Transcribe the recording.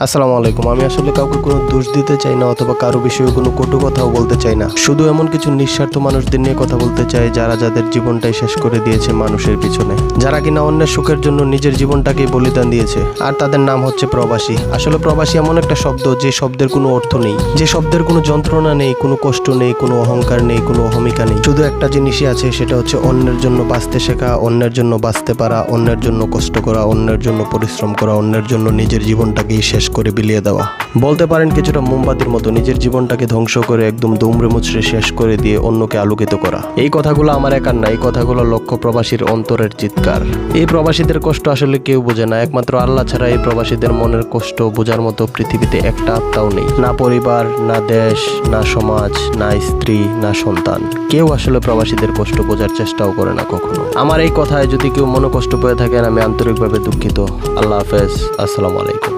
আসসালামু আলাইকুম। আমি আসলে কাউকে কোনো দোষ দিতে চাই না অথবা কারো বিষয়ে কোনো কটু কথাও বলতে চাই না। শুধু এমন কিছু নিঃস্বার্থ মানুষদের নিয়ে কথা বলতে চাই যারা যাদের জীবনটাই শেষ করে দিয়েছে মানুষের পিছনে, যারা কিনা অন্যের সুখের জন্য নিজের জীবনটাকেই বলিদান দিয়েছে। আর তাদের নাম হচ্ছে প্রবাসী। আসলে প্রবাসী এমন একটা শব্দ যে শব্দের কোনো অর্থ নেই, যে শব্দের কোনো যন্ত্রণা নেই, কোনো কষ্ট নেই, কোনো অহংকার নেই, কোনো অহমিকা নেই। শুধু একটা জিনিসই আছে, সেটা হচ্ছে অন্যের জন্য বাঁচতে শেখা, অন্যের জন্য বাঁচতে পারা, অন্যের জন্য কষ্ট করা, অন্যের জন্য পরিশ্রম করা, অন্যের জন্য নিজের জীবনটাকেই শেষ করে বিলিয়ে দেওয়া। বলতে পারেন কিছুটা মোমবাতির মতো নিজের জীবনটাকে ধ্বংস করে একদম দুমড়ে মুচড়ে শেষ করে দিয়ে অন্যকে আলোকিত করা। এই কথাগুলো আমার একার না, এই কথাগুলো লক্ষ প্রবাসীর অন্তরের চিৎকার। এই প্রবাসীদের কষ্ট আসলে কেউ বোঝে না, একমাত্র আল্লাহ ছাড়া এই প্রবাসীদের মনের কষ্ট বোঝার মতো পৃথিবীতে একটা আত্মাও নেই। না পরিবার, না দেশ, না সমাজ, না স্ত্রী, না সন্তান, কেউ আসলে প্রবাসীদের কষ্ট বোঝার চেষ্টাও করে না কখনো। আমার এই কথায় যদি কেউ মনে কষ্ট পেয়ে থাকেন, আমি আন্তরিকভাবে দুঃখিত। আল্লাহ হাফেজ, আসসালামু আলাইকুম।